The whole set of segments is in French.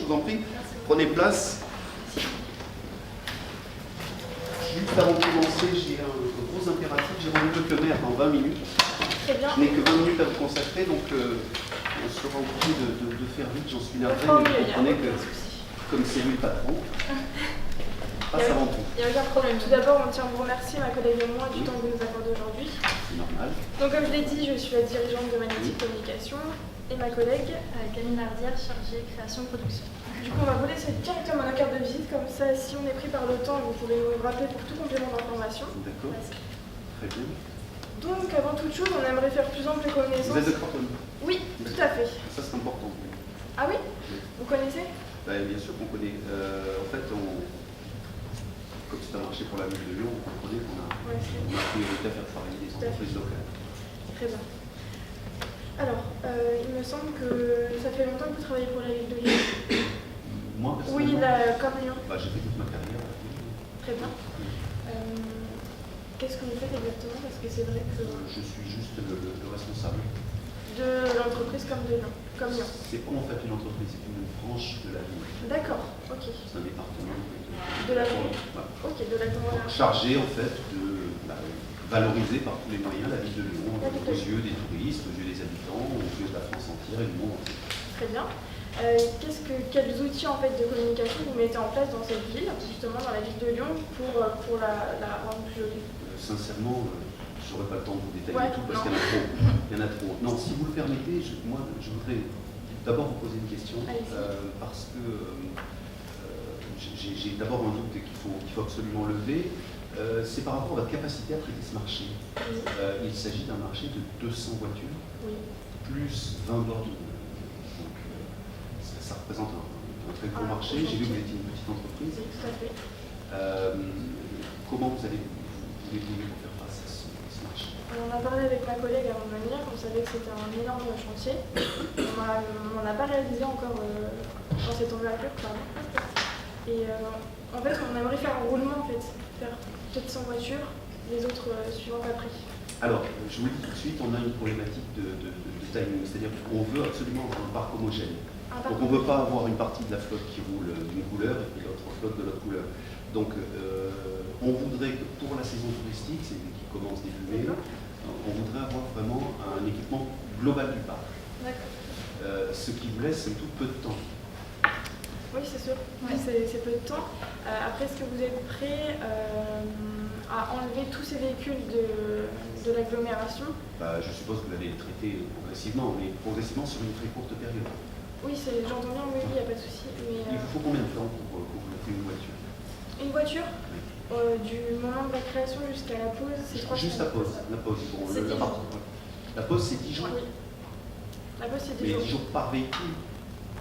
vous en prie. Prenez place. Juste avant de commencer, j'ai un gros impératif. J'ai rendez-vous avec le maire dans 20 minutes. Très bien. Je n'ai que 20 minutes à vous consacrer, donc on sera obligé de faire vite, j'en suis navré, mais vous comprenez que comme c'est lui le patron, passe avant tout. Il n'y a aucun problème. Tout d'abord, on tient à vous remercier, ma collègue et moi, du temps que vous nous accordez aujourd'hui. C'est normal. Donc, comme je l'ai dit, je suis la dirigeante de Magnétique Communication et ma collègue Camille Mardière, chargée création-production. Du coup, on va vous laisser directement la carte de visite, comme ça, si on est pris par le temps, vous pouvez nous rappeler pour tout complément d'information. D'accord. Très bien. Donc, avant toute chose, on aimerait faire plus ample connaissance. Vous êtes de Crotone? Oui, tout à fait. Ça, c'est important. Ah oui? Vous connaissez? Bien sûr qu'on connaît. En fait, comme c'est un marché pour la ville de Lyon, vous comprenez qu'on a priorité à faire travailler des entreprises locales. Très bien. Alors, il me semble que ça fait longtemps que vous travaillez pour la ville de Lyon. Moi, Oui, comme Lyon. J'ai fait toute ma carrière. Très bien. Qu'est-ce que vous faites exactement? Parce que c'est vrai que... Je suis juste le responsable. De l'entreprise comme de Lyon. Comme Lyon. C'est pas en fait une entreprise, c'est une branche de la ville. D'accord, ok. C'est un département De la ville. Ok, de la ville. Chargé en fait de valoriser par tous les moyens la ville de Lyon, aux yeux des touristes, aux yeux des habitants, aux yeux de la France entière et du monde entier. Très bien. Quels outils en fait de communication vous mettez en place dans cette ville, justement dans la ville de Lyon, pour la rendre plus jolie? Sincèrement, je n'aurai pas le temps de vous détailler tout parce qu'il y en a trop. Il y en a trop. Non, si vous le permettez, moi je voudrais d'abord vous poser une question parce que j'ai d'abord un doute qu'il faut absolument lever. C'est par rapport à votre capacité à traiter ce marché. Oui. Il s'agit d'un marché de 200 voitures, plus 20 bornes. Donc ça représente un très gros marché. J'ai vu que vous étiez une petite entreprise. Oui, tout à fait. Comment vous allez vous débrouiller pour faire face à ce marché? On en a parlé avec ma collègue avant de venir, on savait que c'était un énorme chantier. On n'a pas réalisé encore dans cette envergure, pardon. Et en fait, on aimerait faire un roulement, en fait, faire peut-être 100 voitures, les autres suivant après. Alors, je vous le dis tout de suite, on a une problématique de timing, c'est-à-dire qu'on veut absolument avoir un parc homogène. Donc on ne veut pas avoir une partie de la flotte qui roule d'une couleur et puis l'autre flotte de l'autre couleur. Donc on voudrait que pour la saison touristique, c'est qui commence début mai, on voudrait avoir vraiment un équipement global du parc. Ce qui vous laisse tout peu de temps. Oui, c'est sûr. Ouais. C'est peu de temps. Après, est-ce que vous êtes prêt à enlever tous ces véhicules de l'agglomération? Je suppose que vous allez les traiter progressivement, mais progressivement sur une très courte période. Oui, j'entends bien, oui, il n'y a pas de souci. Mais, il vous faut combien de temps pour bloquer une voiture? Une voiture? Oui. Du moment de la création jusqu'à la pause, c'est 3 semaines. Juste la pause. La pause, la pause c'est 10 jours. Oui. La pause, c'est 10 mais jours. 10 jours par véhicule.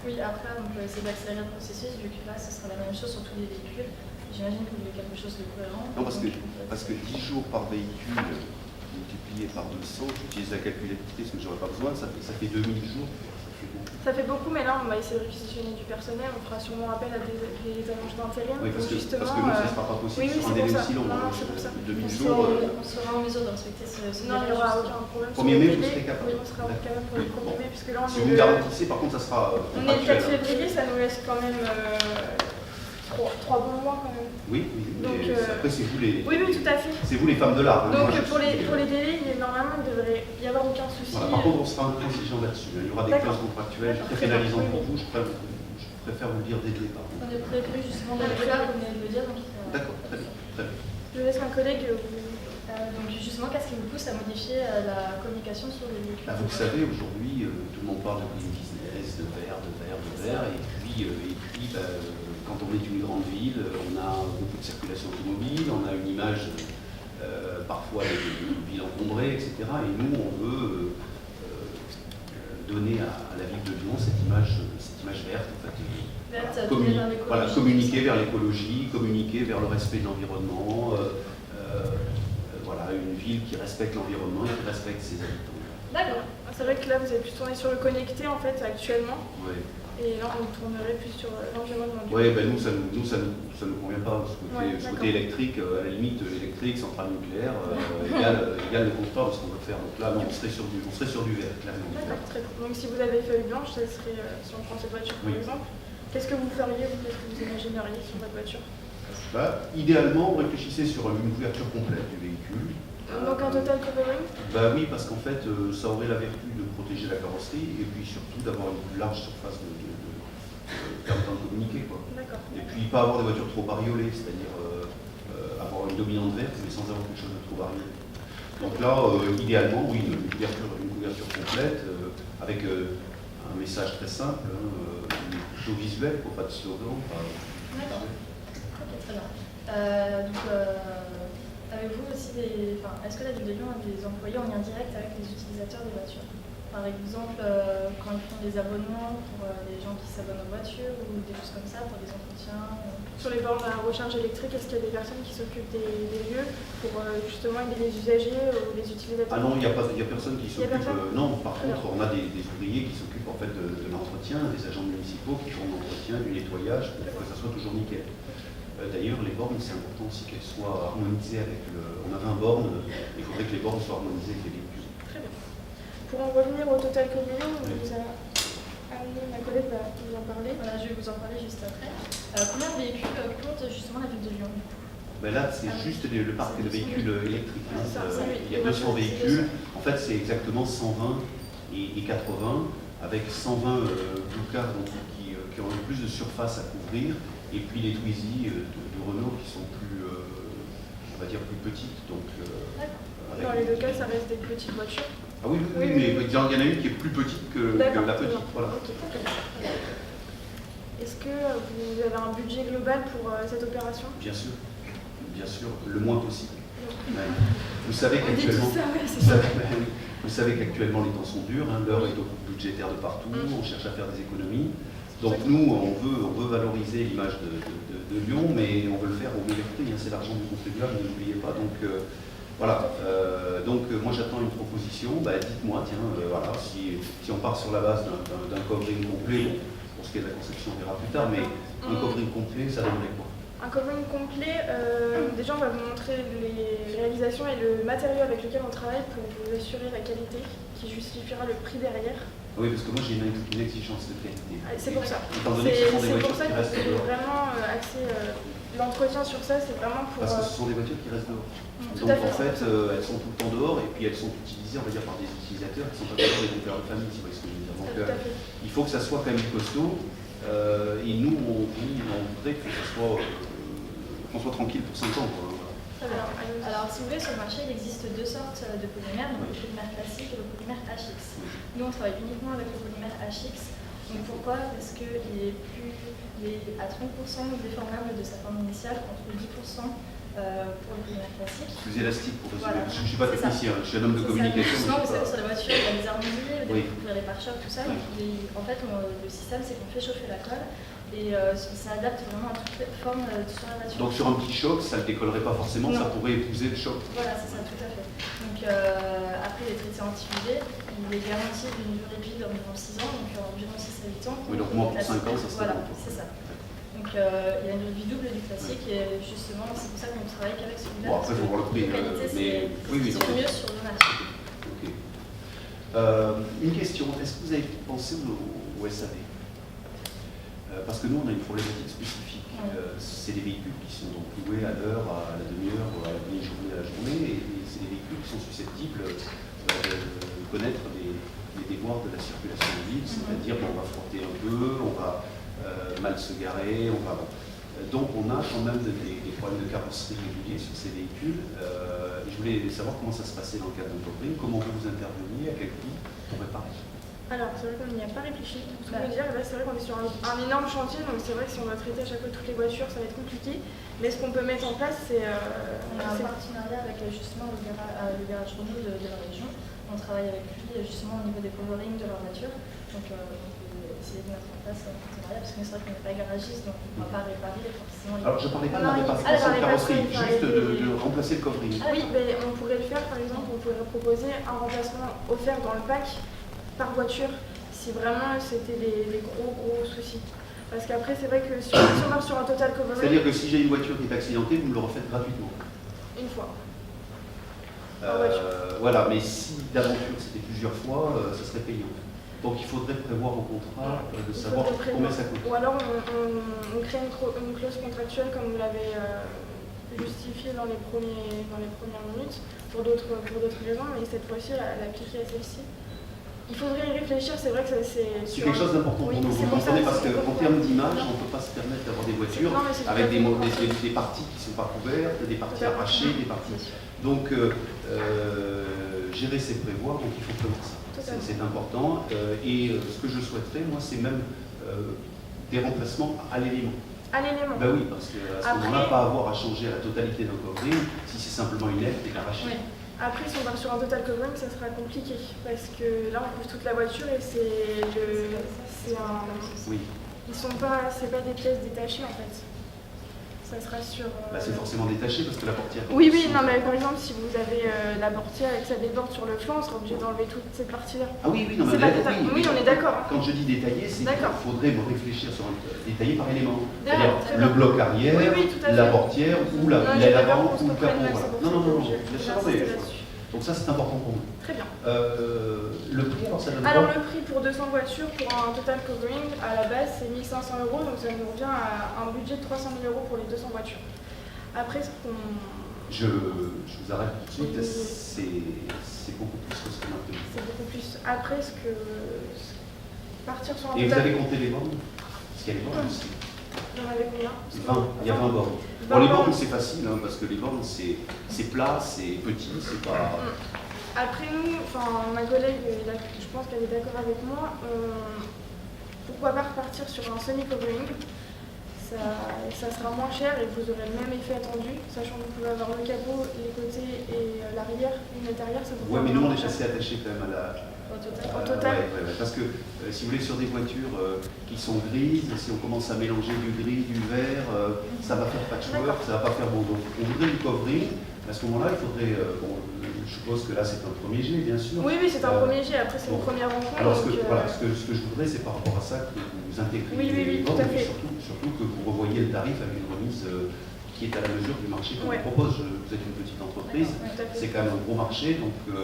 Oui, après, on peut essayer d'accélérer le processus, vu que là, ce sera la même chose sur tous les véhicules. J'imagine que vous voulez quelque chose de cohérent. Non, parce que 10 jours par véhicule, multiplié par 200, j'utilise la calculatrice, mais j'aurais pas besoin, ça fait 2000 jours. Ça fait beaucoup, mais là, on va essayer de réquisitionner du personnel. On fera sûrement appel à des annonces d'intérim. Oui, parce que nous, ça ne sera pas possible sur un délai aussi long. Non, c'est pour ça. 2000 jours. On sera en mesure de respecter ce non, il n'y aura aucun problème. 1er mai, vous serez capable. Oui, on sera capable pour le 1er mai, puisque là, on si vous garantissez, par contre, ça sera. On est le 4 février, ça nous laisse quand même 3 bons mois quand même. Oui, donc, après, c'est vous les. Oui, tout à fait. C'est vous les femmes de l'art. Donc, pour les délais, normalement, il ne devrait y avoir aucun souci. Voilà, par contre, on sera un peu exigeant là-dessus. Il y aura des clauses contractuelles très pénalisantes pour vous. Je préfère vous le dire dès le départ. On est prévenu justement de le faire, vous venez de le dire. D'accord, très bien. Je laisse ma collègue. Donc justement, qu'est-ce qui vous pousse à modifier la communication sur les véhicules? Vous savez, aujourd'hui, tout le monde parle de green business, de vert, et puis quand on est une grande ville, on a beaucoup de circulation automobile, on a une image parfois d'une ville encombrée, etc. Et nous, on veut donner à la ville de Lyon cette image verte, en fait. Communiquer vers l'écologie, communiquer vers le respect de l'environnement. Voilà, une ville qui respecte l'environnement et qui respecte ses habitants. D'accord. C'est vrai que là, vous êtes plus tourné sur le connecté, en fait, actuellement. Oui. Et là, on tournerait plus sur l'environnement. Oui, nous, ça nous convient pas. Ce côté électrique, à la limite, électrique, centrale nucléaire, égale le contraire de ce qu'on veut faire. Donc là, non, on serait sur du vert, clairement. D'accord, très bien. Donc si vous avez feuille blanche, ça serait, si on prend cette voiture, par exemple, Qu'est-ce que vous feriez, qu'est-ce que vous imagineriez sur votre voiture? Idéalement, on réfléchissait sur une couverture complète du véhicule. Donc un total covering? Oui, parce qu'en fait, ça aurait la vertu de protéger la carrosserie et puis surtout d'avoir une plus large surface de permettant de communiquer. D'accord. Et puis pas avoir des voitures trop bariolées, c'est-à-dire avoir une dominante verte mais sans avoir quelque chose de trop bariolé. Donc là, idéalement, oui, une couverture complète avec un message très simple, plutôt visuel, pas de slogan. D'accord. Ok, très bien. Avez-vous aussi est-ce que la ville de Lyon a des employés en lien direct avec les utilisateurs des voitures? Par exemple, quand ils font des abonnements pour les gens qui s'abonnent aux voitures ou des choses comme ça, pour des entretiens Sur les bornes à recharge électrique, est-ce qu'il y a des personnes qui s'occupent des lieux pour justement aider les usagers ou les utilisateurs? Ah non, il n'y a personne qui s'occupe. Non, par contre, on a des ouvriers qui s'occupent en fait de l'entretien, des agents municipaux qui font l'entretien, du nettoyage, pour que ça soit toujours nickel. D'ailleurs, les bornes, c'est important aussi qu'elles soient harmonisées avec On a 20 bornes, il faudrait que les bornes soient harmonisées avec les véhicules. Très bien. Pour en revenir au total covering, ma collègue va vous en parler. Voilà, je vais vous en parler juste après. Combien de véhicules compte justement la ville de Lyon? Là, c'est juste le parc de véhicules électriques. Il y a 200 véhicules. En fait, c'est exactement 120 et 80, avec 120 blue cars qui ont le plus de surface à couvrir. Et puis les Twizy de Renault qui sont plus, on va dire, plus petites. Donc, dans les deux cas, ça reste des petites voitures. Ah oui, mais il y en a une qui est plus petite que la petite. Voilà. Okay. Est-ce que vous avez un budget global pour cette opération? Bien sûr, le moins possible. Vous savez qu'actuellement les temps sont durs, l'heure est au coût budgétaire de partout, on cherche à faire des économies. Donc nous, on veut valoriser l'image de Lyon, mais on veut le faire au meilleur prix. C'est l'argent du contribuable, n'oubliez pas. Donc voilà. Moi j'attends une proposition. Dites-moi, voilà, si on part sur la base d'un covering complet, pour ce qui est de la conception, on verra plus tard, mais un covering complet, ça donnerait quoi? Un covering complet, déjà on va vous montrer les réalisations et le matériau avec lequel on travaille pour vous assurer la qualité qui justifiera le prix derrière. Oui, parce que moi j'ai une exigence de qualité. C'est pour ça. Étant donné que ce sont des voitures qui restent que dehors. vraiment axé l'entretien sur ça, c'est vraiment pour... Parce que ce sont des voitures qui restent dehors. Donc en fait, elles sont tout le temps dehors et puis elles sont utilisées, on va dire, par des utilisateurs qui sont pas toujours des pères de famille, si vous voyez ce que je veux dire. Donc il faut que ça soit quand même costaud. Et nous, on voudrait que ça soit, qu'on soit tranquille pour 5 ans. Alors, si vous voulez, sur le marché, il existe deux sortes de polymères, donc le polymère classique et le polymère HX. Nous, on travaille uniquement avec le polymère HX. Donc pourquoi? Parce qu'il est à 30% déformable de sa forme initiale contre 10% pour le polymère classique. Plus élastique pour résumer. Voilà. Je ne suis pas technicien, je suis un homme de communication. Justement, vous savez, sur les voitures, il y a des harmonies, les pare-chocs, tout ça. Oui. En fait, le système, c'est qu'on fait chauffer la colle. Et ça adapte vraiment à toutes les formes sur la voiture. Donc sur un petit choc, ça ne décollerait pas forcément, non. Ça pourrait épouser le choc. Voilà, c'est ça, tout à fait. Donc après, il est traité anti-UV, il est garanti d'une durée de vie d'environ 6 ans, donc environ 6 à 8 ans. Oui, donc moi pour 5 ans, ça serait voilà, bon. c'est ça. Donc il a une durée de vie double du classique et justement, c'est pour ça qu'on ne travaille qu'avec celui-là. Bon, après, il faut voir le prix. La qualité, c'est mieux sur le marché. Okay. Une question, est-ce que vous avez pensé au SAV? Parce que nous, on a une problématique spécifique. C'est des véhicules qui sont donc loués à l'heure, à la demi-heure, à la demi-journée, à la journée, et c'est des véhicules qui sont susceptibles de connaître des déboires de la circulation de ville, c'est-à-dire qu'on va frotter un peu, on va mal se garer, donc on a quand même des problèmes de carrosserie réguliers sur ces véhicules. Je voulais savoir comment ça se passait dans le cadre d'un covering, comment vous interveniez, à quel prix pour réparer. Alors, c'est vrai qu'on n'y a pas réfléchi. Ce que je veux dire, là, c'est vrai qu'on est sur un énorme chantier, donc c'est vrai que si on doit traiter à chaque fois toutes les voitures, ça va être compliqué. Mais ce qu'on peut mettre en place, c'est... on a un partenariat avec justement le garage Renault de la région. On travaille avec lui justement au niveau des coverings de leur voiture. Donc, on peut essayer de mettre en place un partenariat, parce que c'est vrai qu'on n'est pas garagiste, donc on ne va pas réparer forcément. Alors, je ne parlais pas de la réparation de carrosserie, juste de remplacer le covering. Oui, mais on pourrait le faire, par exemple, on pourrait proposer un remplacement offert dans le pack par voiture, si vraiment c'était des gros soucis. Parce qu'après, c'est vrai que si on marche sur un total covering... C'est-à-dire que si j'ai une voiture qui est accidentée, vous me le refaites gratuitement? Une fois. Voilà, mais si d'aventure c'était plusieurs fois, ça serait payant. Donc il faudrait prévoir au contrat de savoir combien ça coûte. Ou alors on crée une clause contractuelle comme vous l'avez justifié dans les premières minutes pour d'autres raisons, mais cette fois-ci l'appliquer à celle-ci. Il faudrait y réfléchir, c'est vrai que c'est quelque chose d'important pour nous, vous comprenez, parce qu'en termes d'image, on ne peut pas se permettre d'avoir des voitures avec des parties qui ne sont pas couvertes, des parties arrachées, des parties. Donc, gérer, c'est prévoir, donc il faut prévoir ça. C'est important. Et ce que je souhaiterais, moi, c'est même des remplacements à l'élément. À l'élément. Ben oui, parce qu'à ce moment-là, pas avoir à changer la totalité d'un covering si c'est simplement une aile qui est arrachée. Oui. Après, si on part sur un total covering, ça sera compliqué parce que là, on couvre toute la voiture et c'est un. Oui. C'est pas des pièces détachées en fait. Ça sera sur. C'est forcément détaché parce que la portière. Oui, non, mais par exemple, si vous avez la portière et que ça déborde sur le flanc, on sera obligé d'enlever toute cette partie-là. Ah oui, non, mais oui, on est d'accord. Quand je dis détaillé, c'est qu'il faudrait réfléchir sur un détaillé par élément. C'est-à-dire le bloc arrière, la portière ou l'aile avant ou le capot. Non, bien sûr, donc ça c'est important pour nous. Très bien. Le prix, alors ça donne quoi ? Alors le prix pour 200 voitures, pour un total covering, à la base c'est 1 500 €, donc ça nous revient à un budget de 300 000 € pour les 200 voitures. Après ce qu'on... Je vous arrête tout de suite, c'est beaucoup plus que ce qu'on a prévu. C'est beaucoup plus. Après partir sur un total... Et vous avez compté les bornes ? Parce qu'il y a les bornes aussi. Il y en avait combien ? 20, il y a 20 bornes. Bon, les bornes, c'est facile, hein, parce que les bornes, c'est plat, c'est petit, c'est pas... Après nous, ma collègue, je pense qu'elle est d'accord avec moi, pourquoi pas repartir sur un semi-covering, ça sera moins cher et vous aurez le même effet attendu, sachant que vous pouvez avoir le capot, les côtés et l'arrière, une intérieure, ça vous... Ouais, mais nous on est assez attachés quand même à la... Au total. Ouais, parce que si vous voulez, sur des voitures qui sont grises, si on commence à mélanger du gris, du vert, ça va faire patchwork, ça va pas faire bon. Donc on voudrait du covering. À ce moment-là, il faudrait. Je suppose que là c'est un premier jet, bien sûr. Oui, c'est un premier jet. Après, c'est une première rencontre. Alors, ce que je voudrais, c'est par rapport à ça que vous intégrez les bornes, mais surtout que vous revoyiez le tarif avec une remise qui est à la mesure du marché qu'on vous propose. Vous êtes une petite entreprise, c'est quand même un gros marché, donc.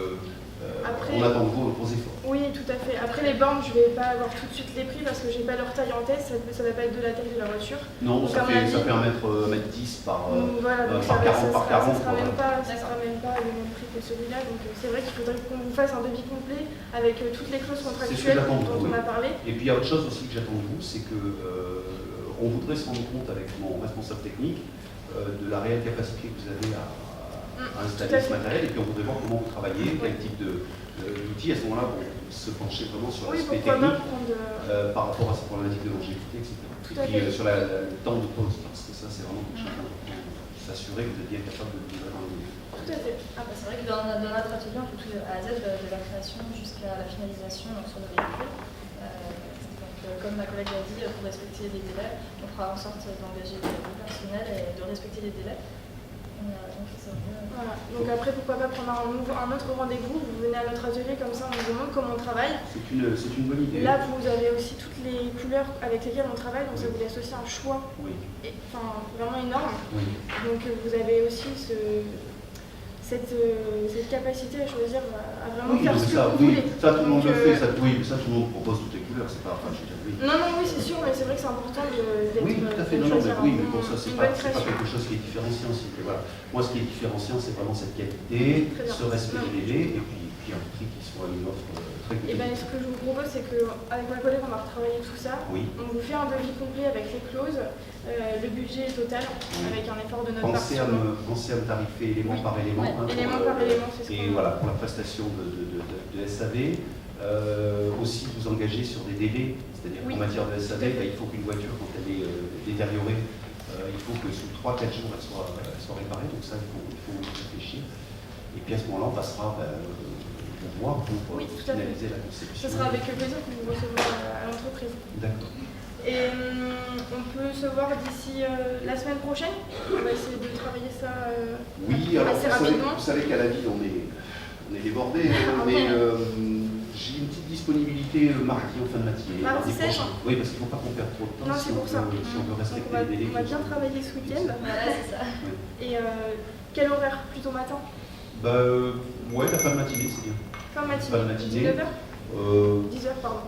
Après, on attend vos efforts. Oui, tout à fait. Après les bornes, je ne vais pas avoir tout de suite les prix parce que je n'ai pas leur taille en tête, ça ne va pas être de la taille de la voiture. Non, donc, ça fait 1m10 par 40 par 40. Ça ne sera même pas le même prix que celui-là. Donc c'est vrai qu'il faudrait qu'on vous fasse un devis complet avec toutes les clauses contractuelles dont on a parlé. Et puis il y a autre chose aussi que j'attends de vous, c'est qu'on voudrait se rendre compte avec mon responsable technique de la réelle capacité que vous avez à installer ce matériel, et puis on voudrait voir comment vous travaillez, quel type d'outils. À ce moment-là, se pencher vraiment sur l'aspect technique par rapport à cette problématique de longévité, etc. Et puis sur le temps de pause, parce que ça c'est vraiment quelque chose d'important, s'assurer que vous êtes bien capable de le livrer dans le milieu. Tout à fait. C'est vrai que dans notre atelier, on fait tout A à Z, de la création jusqu'à la finalisation sur le véhicule. Comme ma collègue l'a dit, pour respecter les délais, on fera en sorte d'engager le personnel et de respecter les délais. Voilà. Donc après, pourquoi pas prendre un autre rendez-vous, vous venez à notre atelier, comme ça on vous demande comment on travaille. C'est une bonne idée. Là, vous avez aussi toutes les couleurs avec lesquelles on travaille, donc ça vous laisse aussi un choix vraiment énorme. Oui. Donc vous avez aussi cette capacité à choisir, à vraiment faire ce que vous voulez. Ça tout le monde le fait, ça tout le monde propose toutes les couleurs, c'est pas... Non, c'est sûr, mais c'est vrai que c'est important d'être... Oui, tout à fait, mais pour ça, c'est pas quelque chose qui est différenciant. Voilà. Moi, ce qui est différenciant, c'est vraiment cette qualité, ce respect des délais, et puis un prix qui soit une offre très compétitive. Et bien, ce que je vous propose, c'est qu'avec ma collègue, on va retravailler tout ça. Oui. On vous fait un devis complet avec les clauses, le budget total, avec un effort de notre part. Pensez à me tarifer élément par élément. Élément par élément, c'est ce qu'on... Et voilà, pour la prestation de SAV. Aussi vous engager sur des délais, c'est-à-dire qu'en matière de SAV, il faut qu'une voiture, quand elle est détériorée, il faut que sous 3-4 jours elle soit réparée, donc ça il faut réfléchir. Et puis à ce moment-là, on passera vous voir pour finaliser la conception. Ce sera avec plaisir que vous recevrez à l'entreprise. D'accord. Et on peut se voir d'ici la semaine prochaine. On va essayer de travailler ça assez rapidement. Vous savez qu'à la vie, on est débordé, mais j'ai une petite disponibilité mardi en fin de matinée. Mardi 16 ? Oui, parce qu'il ne faut pas qu'on perde trop de temps si on veut respecter les délais. On va bien travailler ce week-end. Voilà, c'est ça. Et quel horaire ? Plutôt matin ? Ouais, la fin de matinée, c'est bien. Fin de matinée. 19h ? 10h, pardon.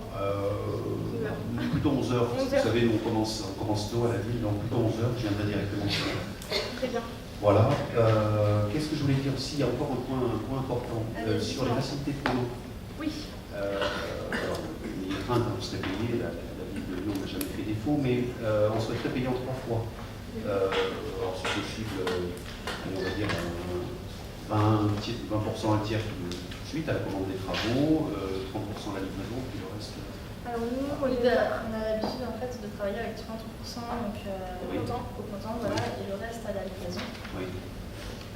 Plutôt 11h. 11h. Vous savez, nous, on commence tôt à la ville, donc plutôt 11h, je viendrai directement chez vous. Très bien. Voilà. Qu'est-ce que je voulais dire aussi? Il y a encore un point important sur les facilités de paiement. Oui. Alors, il est train de se payer, la ville de Lyon n'a jamais fait défaut, mais on souhaiterait payer en 3 fois. Alors, c'est possible, on va dire 20%, un tiers tout de suite à la commande des travaux, 30% à la livraison, puis le reste. Alors nous, on a l'habitude en fait de travailler avec 30% donc, au comptant, voilà, et le reste à la livraison. Oui.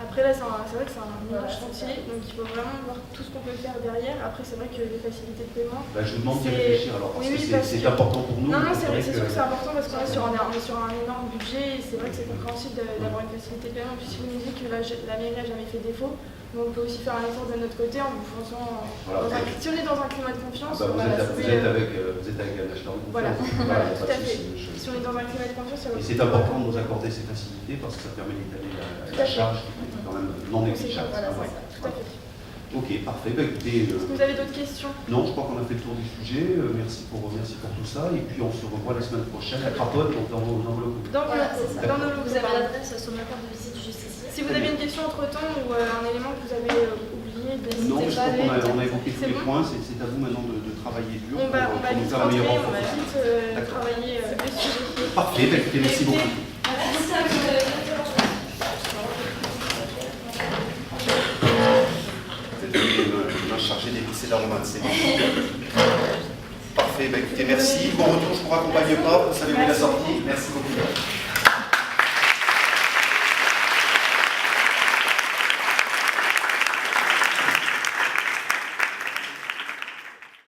Après là, c'est vrai que c'est un immense chantier, donc il faut vraiment voir tout ce qu'on peut faire derrière. Après, c'est vrai que les facilités de paiement. Je vous demande d'y réfléchir alors, parce oui, que c'est important pour nous. Non, c'est vrai, c'est sûr que c'est important parce qu'on est sur un énorme budget et c'est vrai que c'est compréhensible d'avoir une facilité de paiement. Puis si vous nous dites que la mairie n'a jamais fait défaut, mais on peut aussi faire un effort de notre côté en vous fonçant. Si on est dans un climat de confiance, vous êtes avec un acheteur de confiance. Voilà, tout à fait. Si on est dans un climat de confiance, ça va. Et c'est important de nous accorder ces facilités parce que ça permet d'étaler la charge qui est quand même non négligeable. Voilà, tout à fait. Ok, parfait. Écoutez, est-ce que vous avez d'autres questions? Non, je crois qu'on a fait le tour du sujet. Merci pour tout ça. Et puis on se revoit la semaine prochaine à Craponne, donc dans vos locaux. Voilà, c'est ça. Vous avez l'adresse sur ma carte de visite juste ici. Si vous avez une question entre-temps ou un élément que vous avez oublié, n'hésitez pas. Non, je crois qu'on a évoqué tous les points. C'est à vous maintenant de travailler dur pour nous faire la meilleure offre. On va vite travailler le sujet. Parfait. Écoutez, merci beaucoup. Chargé d'épicer l'aromate, c'est bon. Parfait, écoutez, merci. Bon retour, je ne vous raccompagne pas, vous savez où est la sortie. Merci beaucoup.